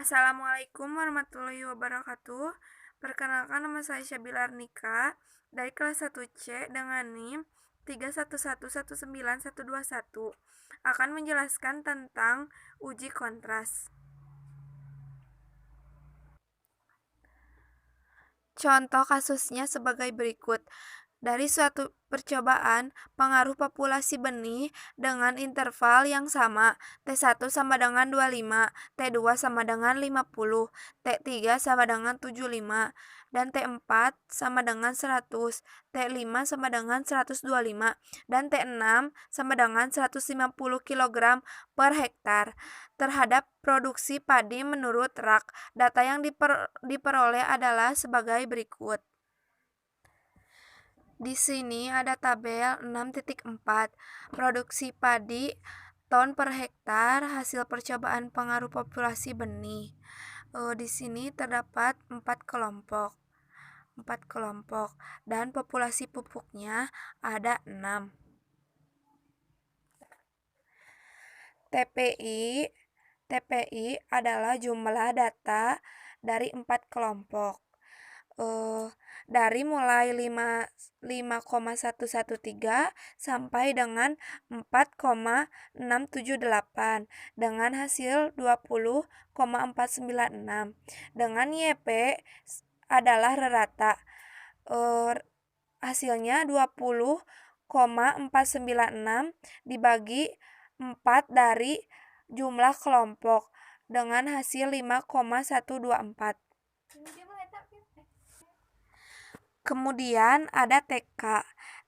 Assalamualaikum warahmatullahi wabarakatuh. Perkenalkan, nama saya Syabila Arnika dari kelas 1C dengan NIM 311191121 akan menjelaskan tentang uji kontras. Contoh kasusnya sebagai berikut. Dari suatu percobaan, pengaruh populasi benih dengan interval yang sama, T1 sama dengan 25, T2 sama dengan 50, T3 sama dengan 75, dan T4 sama dengan 100, T5 sama dengan 125, dan T6 sama dengan 150 kg per hektar. Terhadap produksi padi menurut RAK, data yang diperoleh adalah sebagai berikut. Di sini ada tabel 6.4, produksi padi ton per hektar hasil percobaan pengaruh populasi benih. Di sini terdapat 4 kelompok dan populasi pupuknya ada 6. TPI adalah jumlah data dari 4 kelompok. Dari mulai 5,113 sampai dengan 4,678 dengan hasil 20,496. Dengan YP adalah rata. Hasilnya 20,496 dibagi 4 dari jumlah kelompok dengan hasil 5,124. Kemudian ada TK.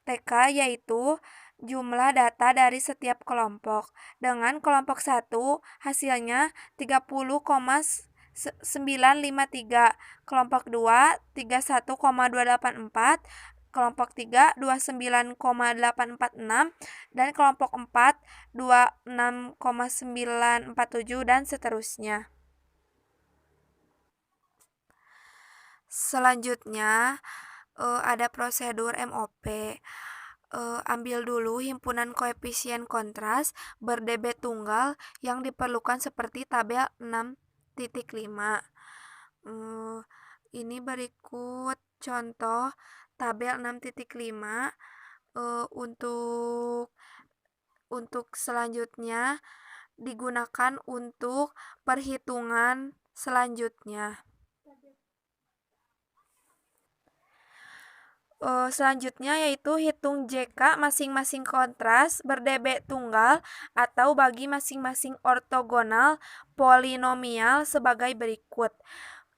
TK yaitu jumlah data dari setiap kelompok. Dengan kelompok 1 hasilnya 30,953, kelompok 2 31,284, kelompok 3 29,846, dan kelompok 4 26,947 dan seterusnya. Selanjutnya ada prosedur MOP. Ambil dulu himpunan koefisien kontras ber-dB tunggal yang diperlukan seperti tabel 6.5. Ini berikut contoh tabel 6.5. Untuk selanjutnya digunakan untuk perhitungan selanjutnya. Selanjutnya yaitu hitung JK masing-masing kontras ber-dB tunggal atau bagi masing-masing ortogonal polinomial sebagai berikut.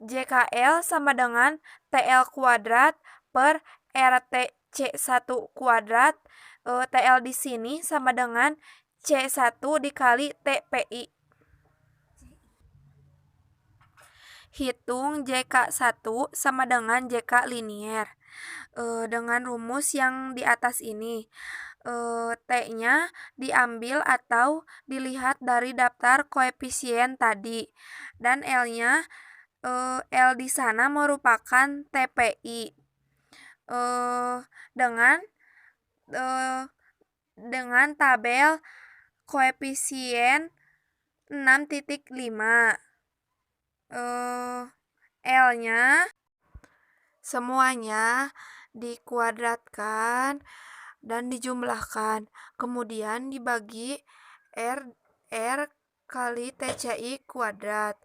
JKL sama dengan TL kuadrat per RTC1 kuadrat. TL di sini sama dengan C1 dikali TPI. Hitung JK1 sama dengan JK linier. Dengan rumus yang di atas ini. T-nya diambil atau dilihat dari daftar koefisien tadi. Dan L-nya, L di sana merupakan TPI. Dengan tabel koefisien 6.5. L-nya semuanya dikuadratkan dan dijumlahkan, kemudian dibagi R kali TCI kuadrat.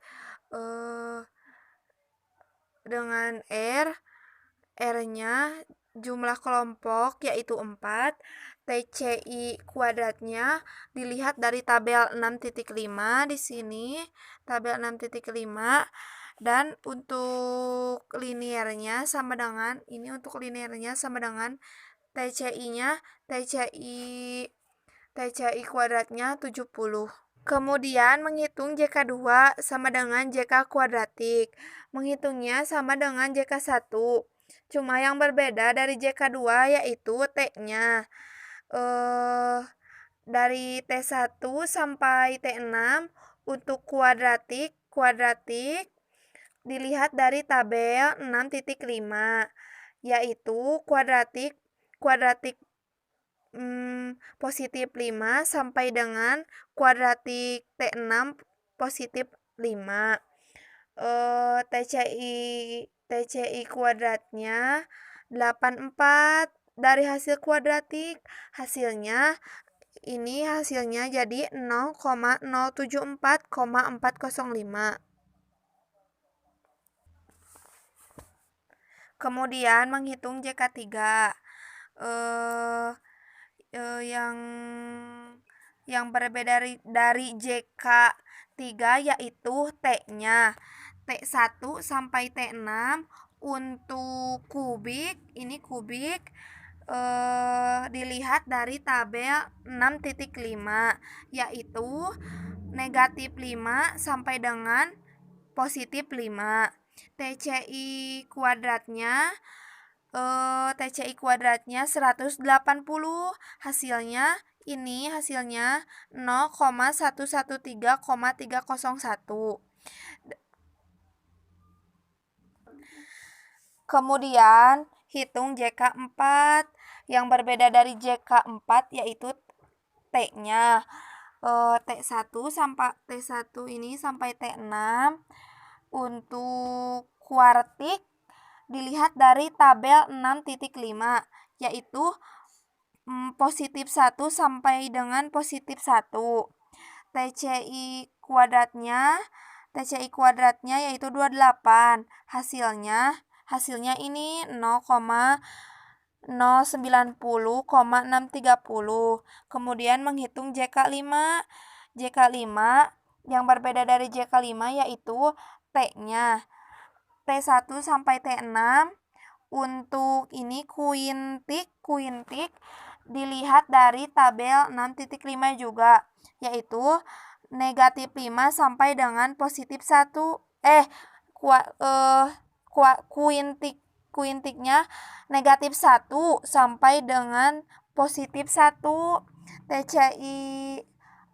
Dengan R-nya jumlah kelompok yaitu 4, TCI kuadratnya dilihat dari tabel 6.5 di sini, tabel 6.5. Dan untuk liniernya sama dengan TCI-nya, TCI kuadratnya 70. Kemudian menghitung JK2 sama dengan JK kuadratik. Menghitungnya sama dengan JK1. Cuma yang berbeda dari JK2 yaitu T-nya. Dari T1 sampai T6 untuk kuadratik dilihat dari tabel 6.5, yaitu kuadratik positif 5 sampai dengan kuadratik T6 positif 5. TCI kuadratnya 84 dari hasil kuadratik. Hasilnya jadi 0,074,405. Kemudian menghitung JK3. Eh eh, yang yang berbeda dari JK3 yaitu T-nya. T1 sampai T6 untuk kubik, ini kubik dilihat dari tabel 6.5 yaitu negatif 5 sampai dengan positif 5. TCI kuadratnya TCI kuadratnya 180. Hasilnya 0,113,301. Kemudian hitung JK4. Yang berbeda dari JK4 yaitu T-nya. T1 ini sampai T6 untuk kuartik dilihat dari tabel 6.5 yaitu positif 1 sampai dengan positif 1. TCI kuadratnya yaitu 28. Hasilnya ini 0,090,630. Kemudian menghitung JK5. JK5 yang berbeda dari JK5 yaitu T-nya. T1 sampai T6 untuk ini kuintik dilihat dari tabel 6.5 juga yaitu negatif 5 sampai dengan positif 1. Kuintiknya negatif 1 sampai dengan positif 1.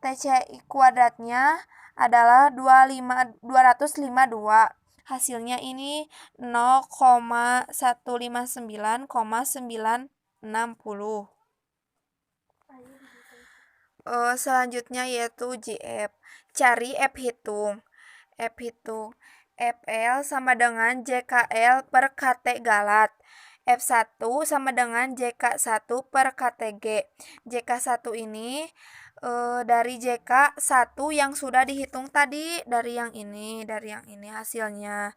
TCI kuadratnya adalah 252. Hasilnya ini 0,159,960. Selanjutnya yaitu JF. Cari F hitung. FL sama dengan JKL per KT Galat. F1 sama dengan JK1 per KTG. JK1 ini dari JK1 yang sudah dihitung tadi, dari yang ini hasilnya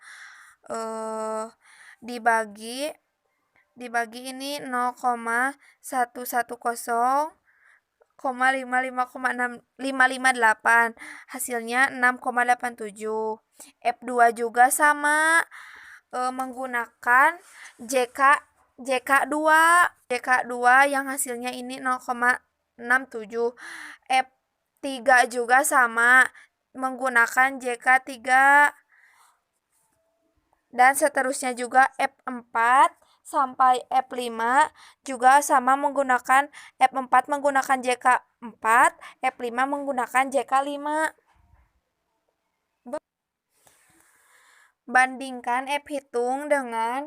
dibagi ini 0,110,558. Hasilnya 6,87. F2 juga sama menggunakan JK2 yang hasilnya ini 0,67. F3 juga sama menggunakan JK3 dan seterusnya juga. F4 sampai F5 juga sama menggunakan F4 menggunakan JK4, F5 menggunakan JK5. Bandingkan F hitung dengan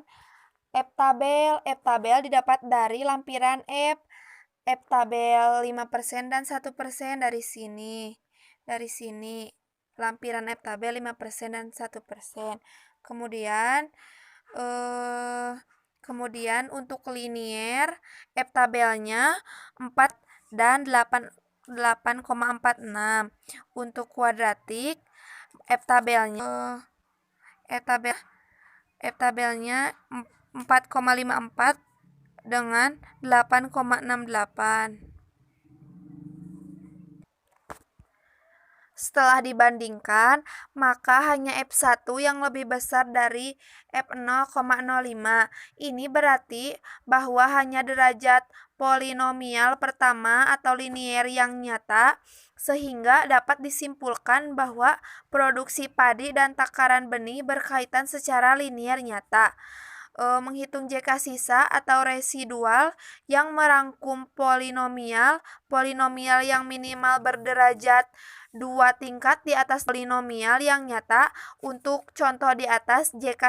F tabel. F tabel didapat dari lampiran F tabel 5% dan 1% dari sini. Lampiran F tabel 5% dan 1%. Kemudian untuk linier F tabelnya 4 dan 8,46. Untuk kuadratik F tabelnya 4,54 dengan 8,68. Setelah dibandingkan, maka hanya F1 yang lebih besar dari F0,05. Ini berarti bahwa hanya derajat polinomial pertama atau linier yang nyata, sehingga dapat disimpulkan bahwa produksi padi dan takaran benih berkaitan secara linier nyata. Menghitung JK sisa atau residual yang merangkum polinomial yang minimal berderajat 2 tingkat di atas polinomial yang nyata. Untuk contoh di atas, JK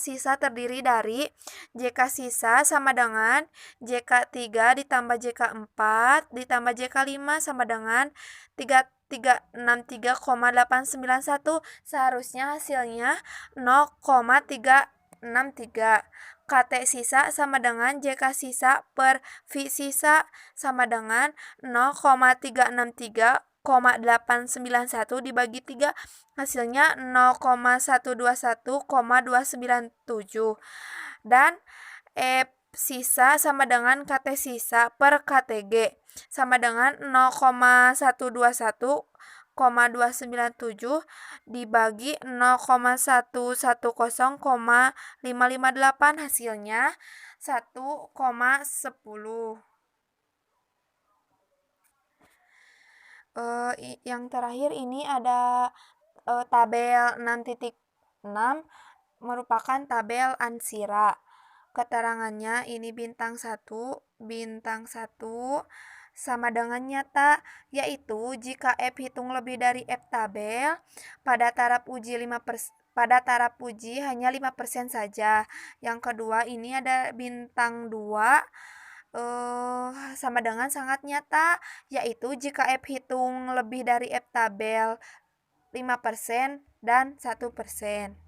sisa terdiri dari JK sisa sama dengan JK3 ditambah JK4 ditambah JK5 sama dengan 3 0,363,891. Seharusnya hasilnya 0,363. KT sisa sama dengan JK sisa per V sisa sama dengan 0,363,891 dibagi 3, hasilnya 0,121,297. Dan E sisa sama dengan KT sisa per KTG sama dengan 0,121,297 dibagi 0,110,558, hasilnya 1,10. Yang terakhir ini ada tabel 6.6 merupakan tabel Ansira. Keterangannya ini bintang 1 sama dengan nyata, yaitu jika F hitung lebih dari F tabel, pada taraf uji hanya 5% saja. Yang kedua ini ada bintang 2 sama dengan sangat nyata, yaitu jika F hitung lebih dari F tabel 5% dan 1%.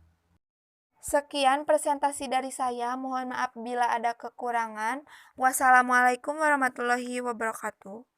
Sekian presentasi dari saya, mohon maaf bila ada kekurangan. Wassalamualaikum warahmatullahi wabarakatuh.